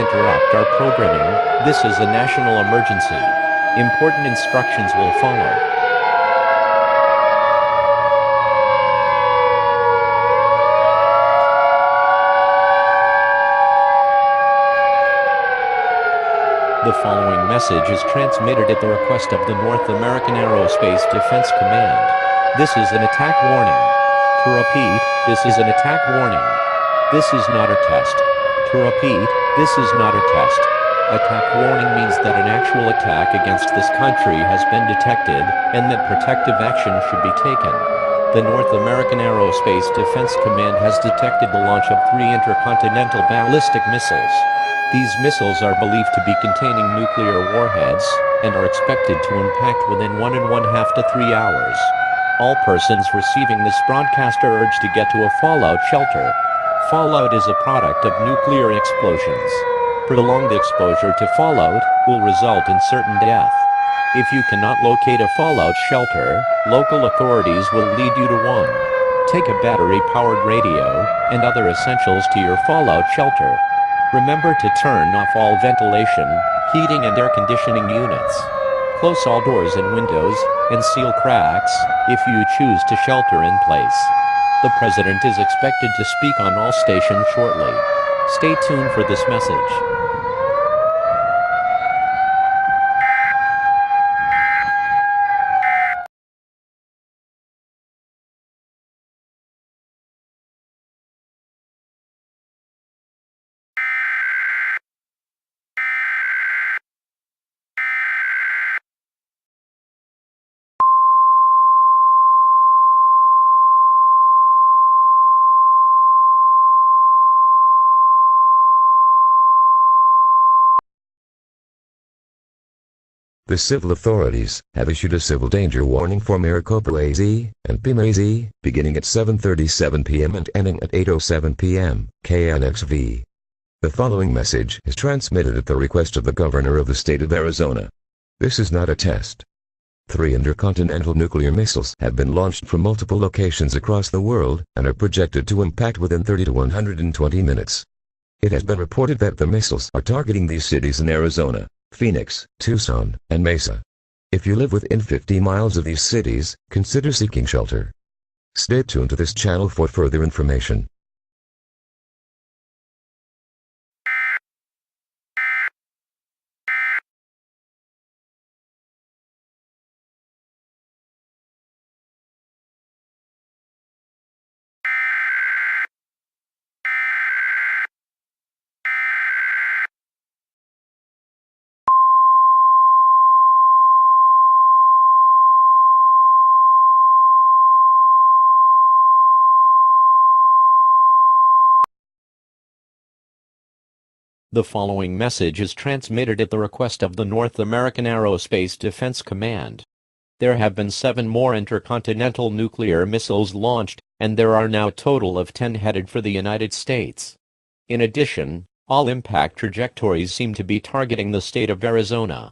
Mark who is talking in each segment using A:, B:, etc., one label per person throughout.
A: interrupt our programming. This is a national emergency. Important instructions will follow. The following message is transmitted at the request of the North American Aerospace Defense Command. This is an attack warning. To repeat, this is an attack warning. This is not a test. To repeat, this is not a test. Attack warning means that an actual attack against this country has been detected, and that protective action should be taken. The North American Aerospace Defense Command has detected the launch of 3 intercontinental ballistic missiles. These missiles are believed to be containing nuclear warheads, and are expected to impact within 1.5 to 3 hours. All persons receiving this broadcast are urged to get to a fallout shelter. Fallout is a product of nuclear explosions. Prolonged exposure to fallout will result in certain death. If you cannot locate a fallout shelter, local authorities will lead you to one. Take a battery-powered radio and other essentials to your fallout shelter. Remember to turn off all ventilation, heating and air conditioning units. Close all doors and windows, and seal cracks, if you choose to shelter in place. The President is expected to speak on all stations shortly. Stay tuned for this message.
B: The civil authorities have issued a civil danger warning for Maricopa AZ and Pima AZ, beginning at 7:37 p.m. and ending at 8:07 p.m. KNXV. The following message is transmitted at the request of the Governor of the state of Arizona. This is not a test. 3 intercontinental nuclear missiles have been launched from multiple locations across the world and are projected to impact within 30 to 120 minutes. It has been reported that the missiles are targeting these cities in Arizona, Phoenix, Tucson, and Mesa. If you live within 50 miles of these cities, consider seeking shelter. Stay tuned to this channel for further information.
A: The following message is transmitted at the request of the North American Aerospace Defense Command. There have been 7 more intercontinental nuclear missiles launched, and there are now a total of 10 headed for the United States. In addition, all impact trajectories seem to be targeting the state of Arizona.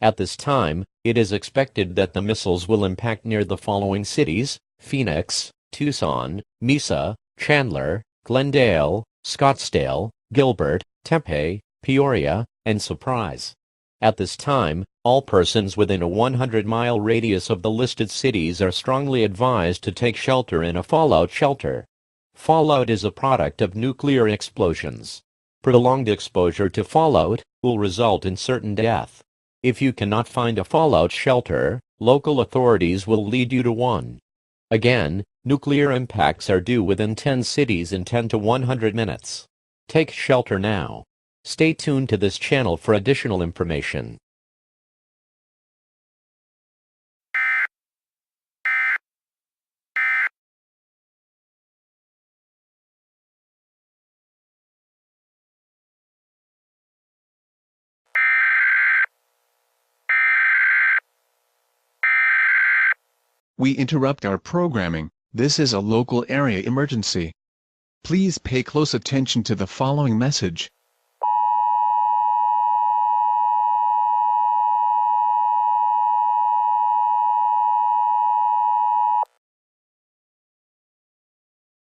A: At this time, it is expected that the missiles will impact near the following cities: Phoenix, Tucson, Mesa, Chandler, Glendale, Scottsdale, Gilbert, Tempe, Peoria, and Surprise. At this time, all persons within a 100-mile radius of the listed cities are strongly advised to take shelter in a fallout shelter. Fallout is a product of nuclear explosions. Prolonged exposure to fallout will result in certain death. If you cannot find a fallout shelter, local authorities will lead you to one. Again, nuclear impacts are due within 10 cities in 10 to 100 minutes. Take shelter now. Stay tuned to this channel for additional information.
C: We interrupt our programming. This is a local area emergency. Please pay close attention to the following message.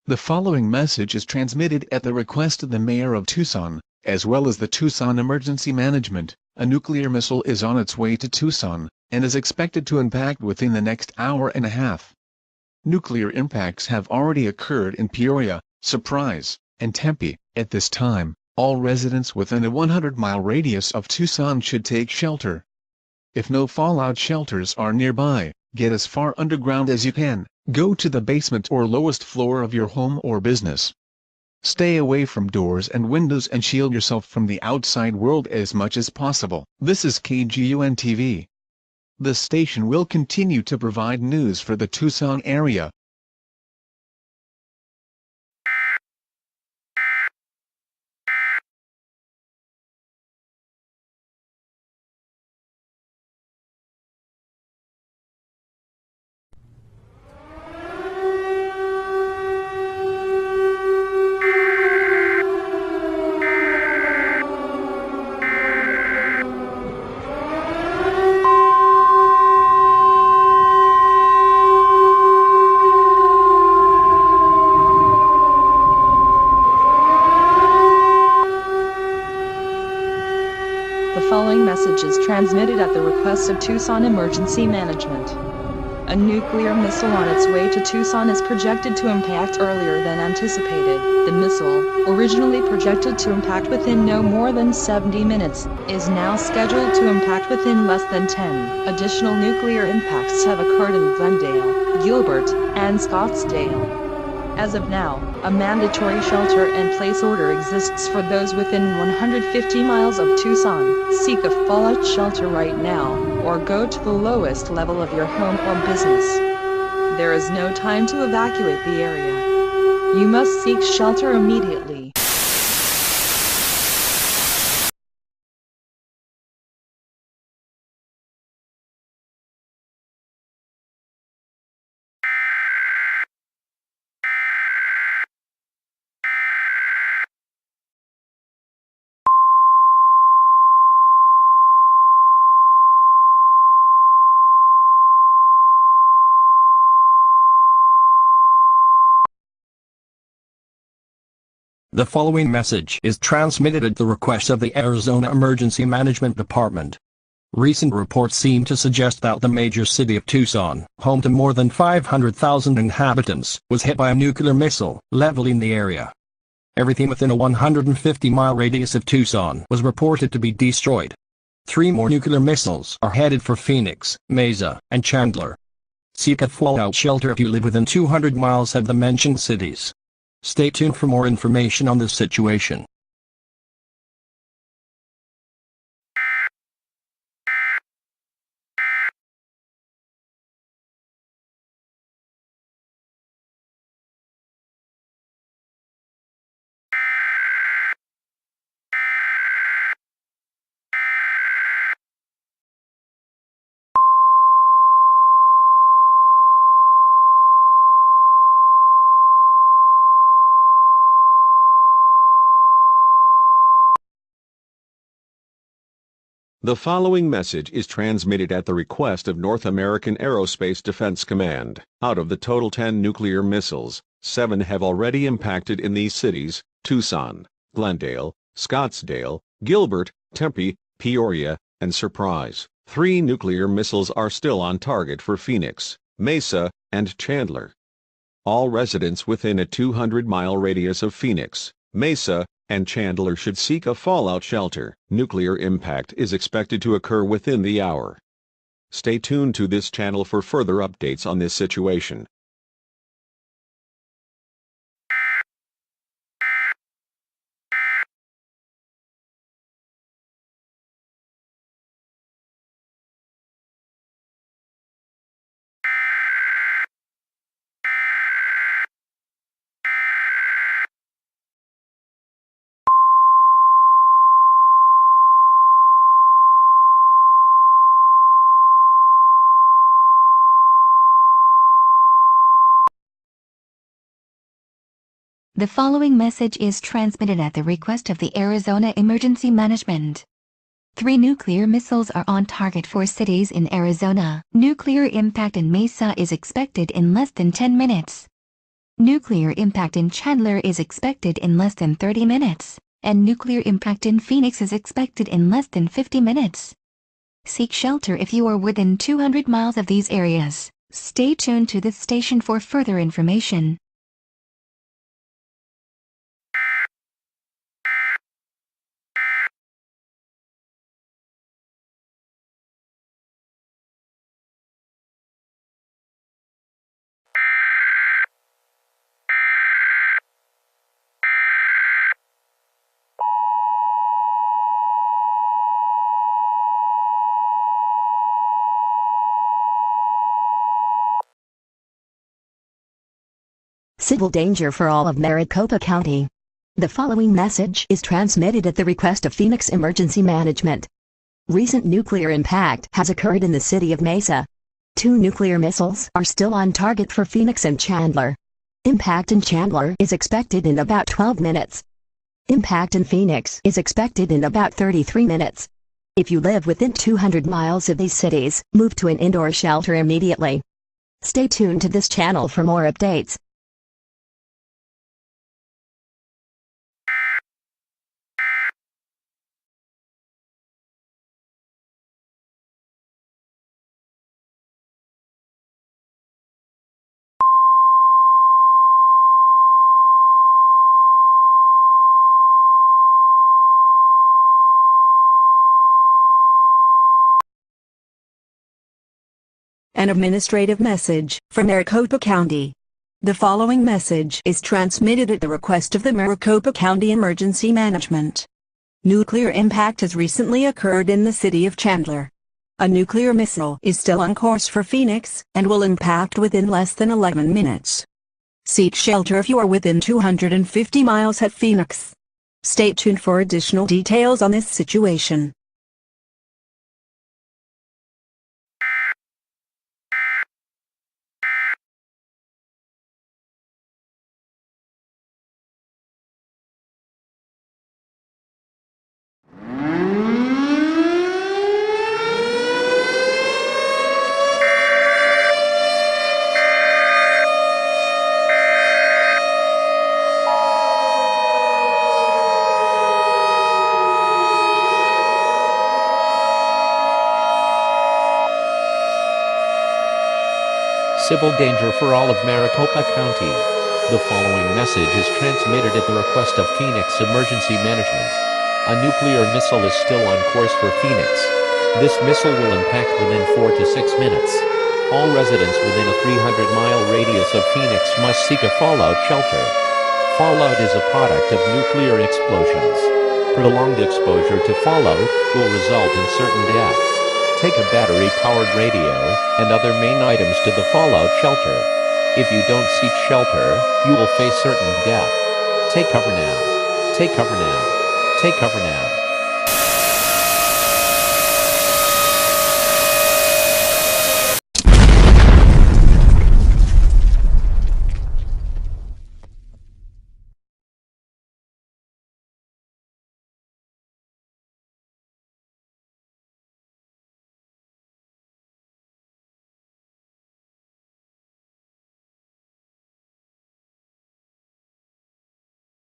C: The following message is transmitted at the request of the Mayor of Tucson, as well as the Tucson Emergency Management. A nuclear missile is on its way to Tucson, and is expected to impact within the next hour and a half. Nuclear impacts have already occurred in Peoria, Surprise, and Tempe. At this time, all residents within a 100-mile radius of Tucson should take shelter. If no fallout shelters are nearby, get as far underground as you can. Go to the basement or lowest floor of your home or business. Stay away from doors and windows and shield yourself from the outside world as much as possible. This is KGUN-TV. The station will continue to provide news for the Tucson area.
D: The following message is transmitted at the request of Tucson Emergency Management. A nuclear missile on its way to Tucson is projected to impact earlier than anticipated. The missile, originally projected to impact within no more than 70 minutes, is now scheduled to impact within less than 10. Additional nuclear impacts have occurred in Glendale, Gilbert, and Scottsdale. As of now, a mandatory shelter-in-place order exists for those within 150 miles of Tucson. Seek a fallout shelter right now, or go to the lowest level of your home or business. There is no time to evacuate the area. You must seek shelter immediately.
E: The following message is transmitted at the request of the Arizona Emergency Management Department. Recent reports seem to suggest that the major city of Tucson, home to more than 500,000 inhabitants, was hit by a nuclear missile, leveling the area. Everything within a 150-mile radius of Tucson was reported to be destroyed. 3 more nuclear missiles are headed for Phoenix, Mesa, and Chandler. Seek a fallout shelter if you live within 200 miles of the mentioned cities. Stay tuned for more information on this situation.
F: The following message is transmitted at the request of North American Aerospace Defense Command. Out of the total 10 nuclear missiles, 7 have already impacted in these cities: Tucson, Glendale, Scottsdale, Gilbert, Tempe, Peoria, and Surprise. 3 nuclear missiles are still on target for Phoenix, Mesa, and Chandler. All residents within a 200-mile radius of Phoenix, Mesa, and Chandler should seek a fallout shelter. Nuclear impact is expected to occur within the hour. Stay tuned to this channel for further updates on this situation.
G: The following message is transmitted at the request of the Arizona Emergency Management. 3 nuclear missiles are on target for cities in Arizona. Nuclear impact in Mesa is expected in less than 10 minutes. Nuclear impact in Chandler is expected in less than 30 minutes. and nuclear impact in Phoenix is expected in less than 50 minutes. Seek shelter if you are within 200 miles of these areas. Stay tuned to this station for further information.
H: Civil danger for all of Maricopa County. The following message is transmitted at the request of Phoenix Emergency Management. Recent nuclear impact has occurred in the city of Mesa. 2 nuclear missiles are still on target for Phoenix and Chandler. Impact in Chandler is expected in about 12 minutes. Impact in Phoenix is expected in about 33 minutes. If you live within 200 miles of these cities, move to an indoor shelter immediately. Stay tuned to this channel for more updates.
I: An administrative message from Maricopa County. The following message is transmitted at the request of the Maricopa County Emergency Management. Nuclear impact has recently occurred in the city of Chandler. A nuclear missile is still on course for Phoenix and will impact within less than 11 minutes. Seek shelter if you are within 250 miles at Phoenix. Stay tuned for additional details on this situation.
A: Civil danger for all of Maricopa County. The following message is transmitted at the request of Phoenix Emergency Management. A nuclear missile is still on course for Phoenix. This missile will impact within 4 to 6 minutes. All residents within a 300-mile radius of Phoenix must seek a fallout shelter. Fallout is a product of nuclear explosions. Prolonged exposure to fallout will result in certain death. Take a battery-powered radio and other main items to the fallout shelter. If you don't seek shelter, you will face certain death. Take cover now. Take cover now. Take cover now.